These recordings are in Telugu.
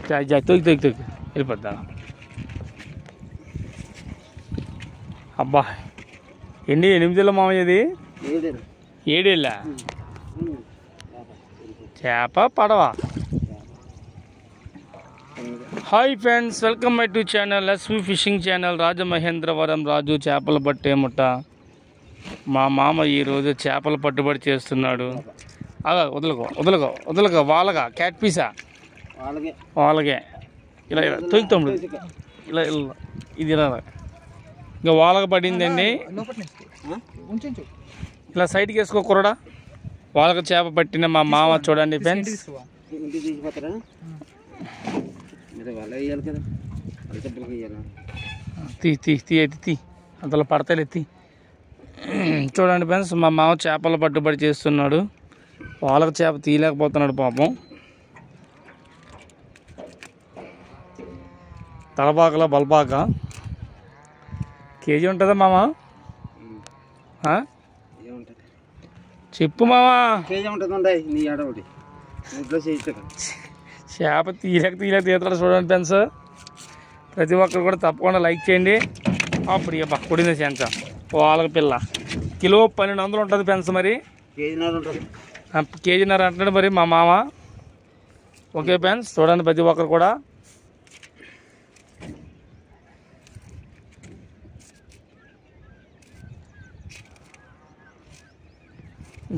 తొక్కి తొక్కి తొక్కి వెళ్ళిపోద్దా. అబ్బా ఎన్ని 8 మామయ్యది 7 చేప పడవ. Hi friends, welcome my to channel SV fishing channel. Rajamahendravaram Raju చేపల పట్టేముట. మా మామ ఈరోజు చేపల పట్టుబడి చేస్తున్నాడు. అలా వదలకో వదలకో వదలకో. వాళ్ళగా క్యాట్ పీసా వాళ్ళగే ఇలా ఇలా తొక్కుతాడు. ఇలా ఇలా ఇది ఇలా ఇంకా వాళ్ళగా పడిందండి. ఇలా సైడ్కి వేసుకో కురడా. వాళ్ళకి చేప పట్టిన మా మామ చూడండి ఫ్రెండ్స్. తీ తీ తీ అయితే తీ అంతలో పడతలే తీ. చూడండి ఫ్రెండ్స్, మా మామ చేపల పట్టుబడి చేస్తున్నాడు. వాళ్ళకి చేప తీయలేకపోతున్నాడు పాపం. తలపాకలో బలపాక కేజీ ఉంటుందా మామ? చెప్పు మామా. చేప తీయలేక తీస్తాడు చూడండి ఫ్రెండ్స్. ప్రతి ఒక్కరు కూడా తప్పకుండా లైక్ చేయండి. అప్పుడు ఇక కొడింది సెంచ వాళ్ళకి పిల్ల కిలో 1200 ఉంటుంది ఫ్రెండ్స్. మరి కేజీన్నర అంటాడు మరి మా మామ. ఓకే ఫ్రెండ్స్, చూడండి ప్రతి ఒక్కరు కూడా.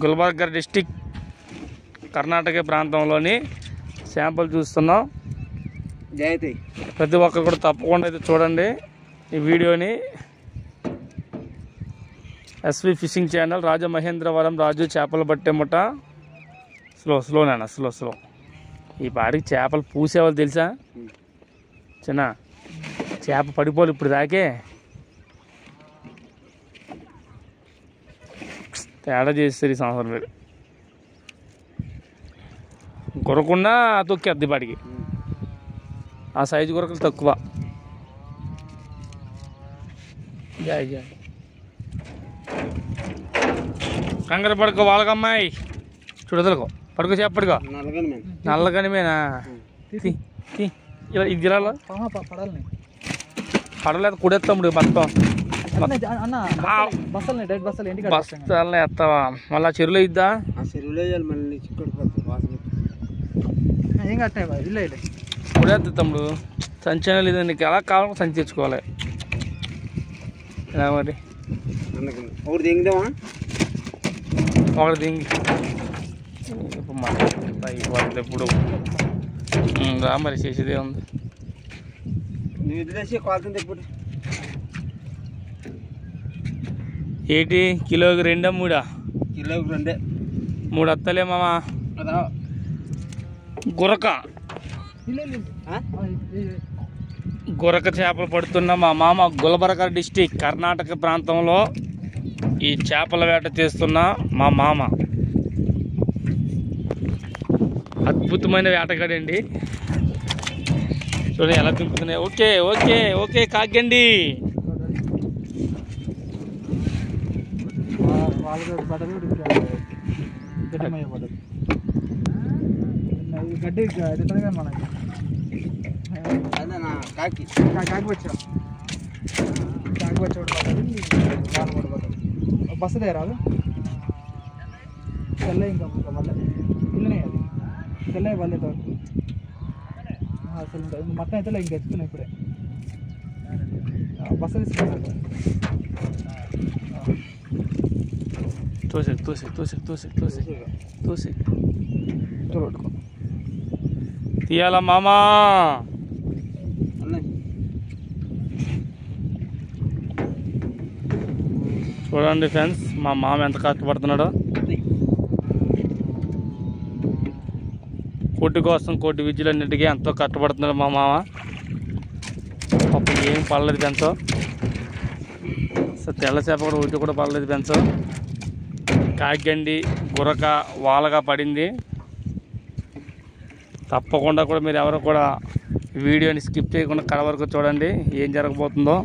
గుల్బర్గా డిస్టిక్ కర్ణాటక ప్రాంతంలోని శాంపుల్ చూస్తున్నాం. ప్రతి ఒక్కరు కూడా తప్పకుండా అయితే చూడండి ఈ వీడియోని. SV fishing channel, Rajamahendravaram Raju చేపలు పట్టేముట. స్లో నాన్న స్లో. ఈ పాడికి చేపలు పూసేవాళ్ళు తెలుసా చిన్న. చేప పడిపోవాలి ఇప్పుడు దాకే. తేడా చేస్తారు ఈ సంవత్సరం మీరు. కొరకుండా తొక్కేద్ది పాడికి. ఆ సైజు కొరకలు తక్కువ. కంగారు పడుకో వాళ్ళకమ్మాయి. చూడదలుకో పడుకో చేప పడుకో. నల్లగనిమేనా? ఇలా ఇది పడలేదు కుడేస్తాముడు మొత్తం. బస్తాలనే ఎత్తావా మళ్ళీ చెరువులో ఇద్దా? కుడేద్దా తమ్ముడు. సంచన లేదు నీకు. ఎలా కావాలో సంచి తెచ్చుకోవాలి. ఎలా మరి ఒకటి దింగి ఎప్పుడు రా మరి చేసేదే ఉంది. ఏంటి కిలోకి 2 3? కిలోకి 2 3 వస్తలే మామా. గురక చేపలు పడుతున్న మా మామ గుల్బర్గా డిస్టిక్ కర్ణాటక ప్రాంతంలో ఈ చేపల వేట చేస్తున్న మా మామ అద్భుతమైన వేటగాడండి. చూడండి ఎలా తింపుతున్నాయి. ఓకే ఓకే ఓకే కాకండి. బస్సు రాదు తెల్ల ఇంకా వల్ల ఇల్లనే అది తెల్ల వల్లే వరకు అసలు మొత్తం అయితే ఇంక ఎత్తుకున్నాయి ఇప్పుడే. బస్సు తీసుకుంటా తీయాల మామా. చూడండి ఫ్రెండ్స్, మా మామ ఎంత కష్టపడుతున్నాడో. కోటి కోసం కోటి విద్యలన్నింటికీ ఎంతో కష్టపడుతున్నాడు మా మామ. అప్పుడు ఏం పడలేదు పెంచో. తెల్ల చేప కూడా ఊటి కూడా పడలేదు పెంచో. కాకిగండి గురక వాళ్ళగా పడింది. తప్పకుండా కూడా మీరు ఎవరు కూడా వీడియోని స్కిప్ చేయకుండా కడ వరకు చూడండి ఏం జరగబోతుందో.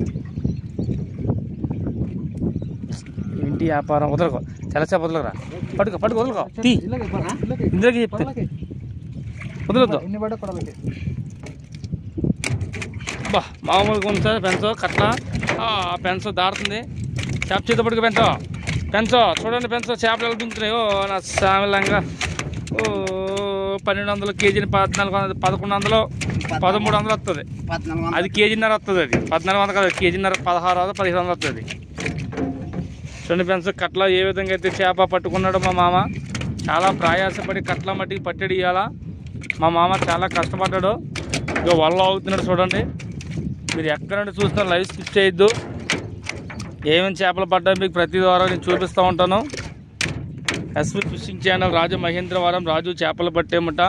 ఏంటి వ్యాపారం. వదలకో తెల్లచేప వదలరా. పట్టుకో వదలకో. తీ ఇందులోకి చెప్తే వదలొద్దు. బా మామూలుగా ఉంది సార్ పెంచో కట్ల పెంచో దాడుతుంది చేప చేతపడికి పెంచో చూడండి పెంచో చేపలు ఎలా దుంకుతున్నాయి. ఓ నా సామిలంగా ఓ 1200 కేజీని 1400 1100 1300 వస్తుంది. అది కేజీన్నర వస్తుంది. అది 1400 కాదు కేజీన్నర 1600 1500 వస్తుంది. చూడండి ఫ్రెండ్స్ కట్ల ఏ విధంగా అయితే చేప పట్టుకున్నాడో మా మామ చాలా ప్రయాసపడి కట్ల మట్టికి పట్టడి ఇవ్వాలా. మా మామ చాలా కష్టపడ్డాడు. ఇక వల్ల అవుతున్నాడు చూడండి. మీరు ఎక్కడ నుండి చూసినా లైవ్ స్కిప్ చేయొద్దు. ఏమేమి చేపలు పడ్డాయి మీకు ప్రతి వారం నేను చూపిస్తూ ఉంటాను. SV fishing channel Rajamahendravaram Raju చేపలు పట్టేముట.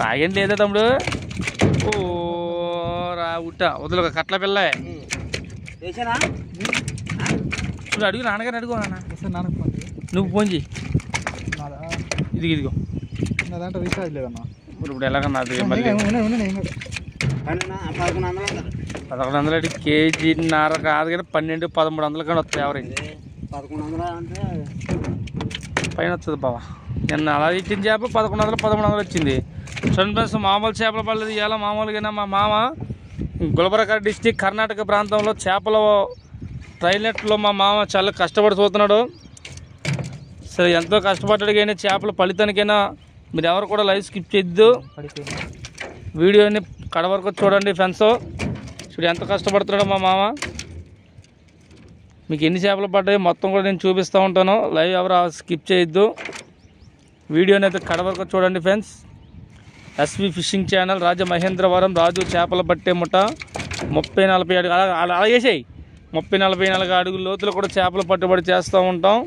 రాగండి లేదా తమ్ముడు? ఓ రా ఉట్ట వదులు కట్ల పిల్ల చూడు. అడుగు నాన్నగారు అడుగు నాన్న. నువ్వు ఫోన్ చేయి. ఇదిగో నా దాంట్లో రీఛార్జ్ లేదన్నా. ఇప్పుడు ఎలాగన్నా అది మళ్ళీ 1100 కేజీన్నర కాదు కానీ 1200-1300 కానీ వస్తాయి. ఎవరైంది 1100 పైన వస్తుంది బావా. నిన్న అలా ఇచ్చిన చేప 1100-1300 వచ్చింది. చూడండి ఫ్రెండ్స్ మామూలు చేపలు పడలేదు ఇవాళ. మామూలుగా మా మామ గుల్బర్గా డిస్టిక్ కర్ణాటక ప్రాంతంలో చేపల ట్రైనెట్లో మా మామ చాలా కష్టపడి చూస్తున్నాడు. సరే ఎంతో కష్టపడ్డాడు కానీ చేపల ఫలితానికైనా మీరు ఎవరు కూడా లైవ్ స్కిప్ చేయొద్దు. వీడియోని కడ వరకు చూడండి ఫ్రెండ్స్. చూడు ఎంత కష్టపడుతున్నాడో మా మామ. మీకు ఎన్ని చేపలు పడ్డాయి మొత్తం కూడా నేను చూపిస్తూ ఉంటాను. లైవ్ ఎవరు స్కిప్ చేయొద్దు. వీడియోని అయితే కడ వరకు చూడండి friends. SV fishing channel Rajamahendravaram Raju చేపలు పట్టే ముఠ 30-40 అడుగు అలా వేసాయి. 30-44 అడుగుల లోతులు కూడా చేపలు పట్టుబడి చేస్తూ ఉంటాం.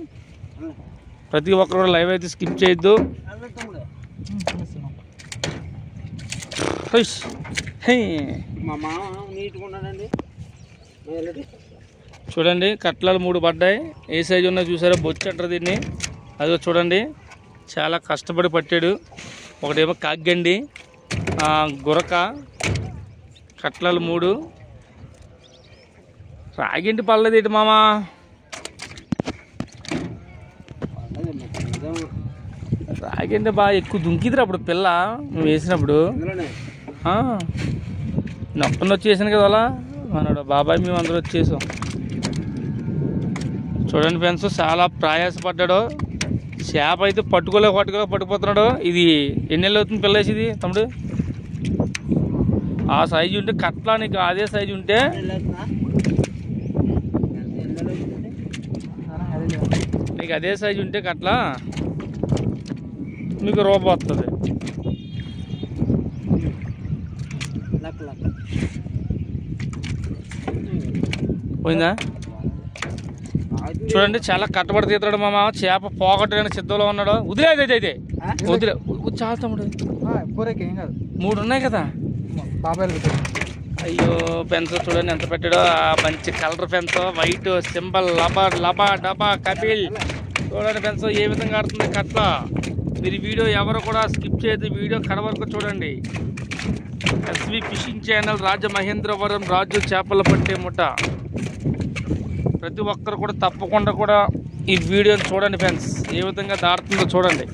ప్రతి ఒక్కరు కూడా లైవ్ అయితే స్కిప్ చేయొద్దు. చూడండి కట్లలు 3 పడ్డాయి. ఏ సైజు ఉన్నా చూసారా బొచ్చు అంటారు దీన్ని. అది చూడండి చాలా కష్టపడి పట్టాడు. ఒకటేమో కాగ్గండి గురక కట్లలు 3. రాగింటి పడలేదు ఏంటి మామా? రాగింటి బాగా ఎక్కువ దుంకిదిరా అప్పుడు పిల్ల నువ్వు వేసినప్పుడు. నొప్పని వచ్చేసాను కదా అలా అన్నాడు బాబాయ్. మేము అందరూ వచ్చేసాం. చూడండి ఫ్రెండ్స్ చాలా ప్రయాసపడ్డాడు. చేప అయితే పట్టుకోలేకపోతున్నాడు. ఇది ఎన్ని నెలలు అవుతుంది పిల్ల వేసేది తమ్ముడు? ఆ సైజు ఉంటే కట్లా నీకు అదే సైజు ఉంటే నీకు అదే సైజు ఉంటే కట్లా మీకు రూపం వస్తుంది. పోయిందా? చూడండి చాలా కట్టబడి తీస్తాడు మా మామ. చేప పోగొట్టడానికి సిద్ధంలో ఉన్నాడు. వదిలేదు అయితే వదిలే చాలా తమ్ముడు. 3 ఉన్నాయి కదా బాబాయ్. అయ్యో పెన్స్ చూడండి ఎంత పెట్టాడో. మంచి కలర్ పెన్స్ వైట్ సింబల్ లబా డబా కపిల్. చూడండి పెన్స్ ఏ విధంగా ఆడుతుంది కట్ల. మీరు వీడియో ఎవరు కూడా స్కిప్ చేయదు. వీడియో కడ వరకు చూడండి. SV fishing channel Rajamahendravaram Raju చేపలు పట్టే ముఠ. ప్రతి ఒక్కరు కూడా తప్పకుండా కూడా ఈ వీడియోని చూడండి ఫ్రెండ్స్. ఏ విధంగా దాడుతుందో చూడండి.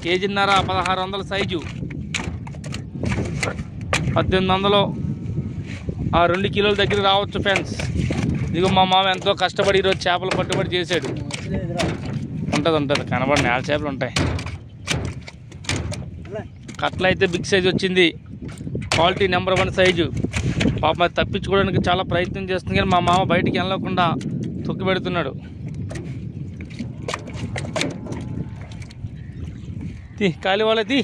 కేజీన్నర 1600 సైజు 1800 2 కిలోల దగ్గర రావచ్చు ఫ్రెండ్స్. ఇదిగో మా మామ ఎంతో కష్టపడి ఈరోజు చేపలు పట్టుబడి చేశాడు. ఉంటుంది కనబడి నేల చేపలు ఉంటాయి. కట్ల అయితే బిగ్ సైజు వచ్చింది. Quality number 1 size. పాప అది తప్పించుకోవడానికి చాలా ప్రయత్నం చేస్తుంది కానీ మా మామ బయటికి వెళ్ళకుండా తొక్కి పెడుతున్నాడు. కాలి వాళ్ళది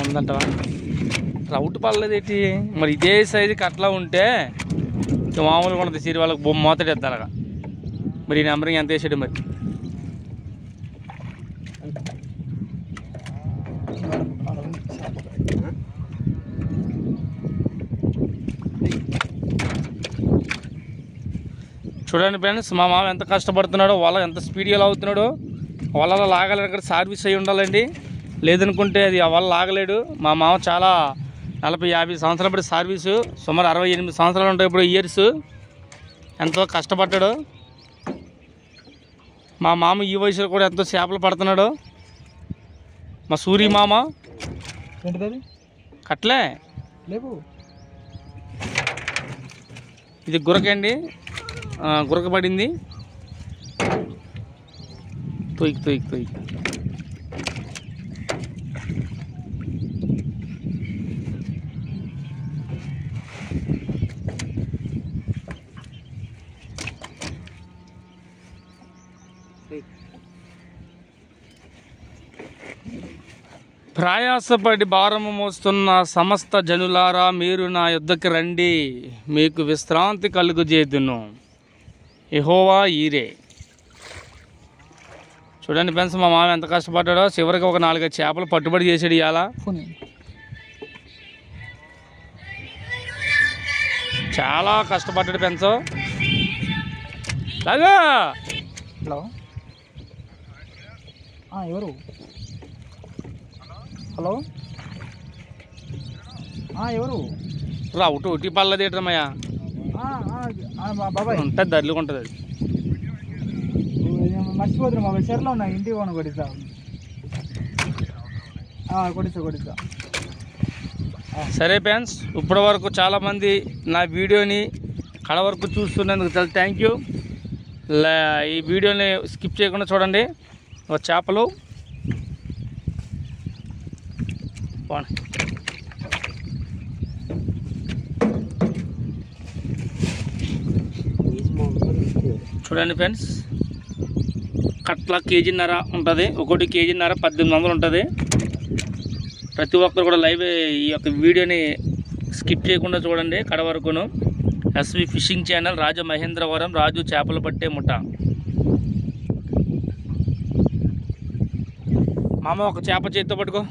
ఉందంటవా? రౌట్ పడలేదు ఏంటి మరి? ఇదే సైజు కట్లా ఉంటే మామూలుగా ఉంటుంది. సిరి వాళ్ళకి మోతడి ఎద్దాలగా. మరి ఈ నెంబరింగ్ ఎంత వేసాడు మరి? చూడండి ఫ్రెండ్స్ మా మామ ఎంత కష్టపడుతున్నాడో. వల ఎంత స్పీడ్గా లాగుతున్నాడో. వలలో లాగలేక సర్వీస్ అయి ఉండాలండి. లేదనుకుంటే అది ఆ వల లాగలేడు. మా మామ చాలా 40-50 సంవత్సరాలు పడి సర్వీసు. సుమారు 68 సంవత్సరాలు ఉంటాయి ఇప్పుడు ఇయర్స్. ఎంతో కష్టపడ్డాడు. మా మామ ఈ వయసులో కూడా ఎంతో చేపలు పడుతున్నాడు. మా సూరి మామ ఏంటిది అది? కట్లే లేవు. ఇది గురకండి, గురక పడింది. తొయ్యి తొయ్యి తొయ్యి. ప్రయాసపడి భారము మోస్తున్న సమస్త జనులారా, మీరు నా యుద్ధకి రండి, మీకు విశ్రాంతి కలుగుజేదును. యెహోవా ఈరే. చూడండి ఫ్రెండ్స్, మా మామ ఎంత కష్టపడ్డాడో. చివరికి ఒక 4-5 చేపలు పట్టుబడి చేసాడు ఇవాళ. చాలా కష్టపడ్డాడు ఫ్రెండ్స్. లాగా. హలో, ఎవరు? హలో, ఎవరు? రా ఒకటి పల్లది ఏటమ్మయ్యా, బాబాయ్ ఉంటుంది దర్లుగా ఉంటుంది అది. మర్చిపోతున్నా బాబాయ్, చెరలో ఉన్నా, ఇంటికి పోను. కొట్టిస్తా కొట్టిస్తా. సరే ఫ్రెండ్స్, ఇప్పటి వరకు చాలామంది నా వీడియోని కడ వరకు చూస్తున్నందుకు చాలా థ్యాంక్ యూ. ఈ వీడియోని స్కిప్ చేయకుండా చూడండి. ఒక చేపలు చూడండి ఫ్రెండ్స్, కట్ల కేజీన్నర ఉంటుంది. ఒకటి కేజీన్నర 1800 ఉంటుంది. ప్రతి ఒక్కరు కూడా లైవ్ ఈ యొక్క వీడియోని స్కిప్ చేయకుండా చూడండి కడ వరకును. SV fishing channel, Rajamahendravaram, Raju చేపలు పట్టే ముఠ. మామ ఒక చేప చేతితో పట్టుకో.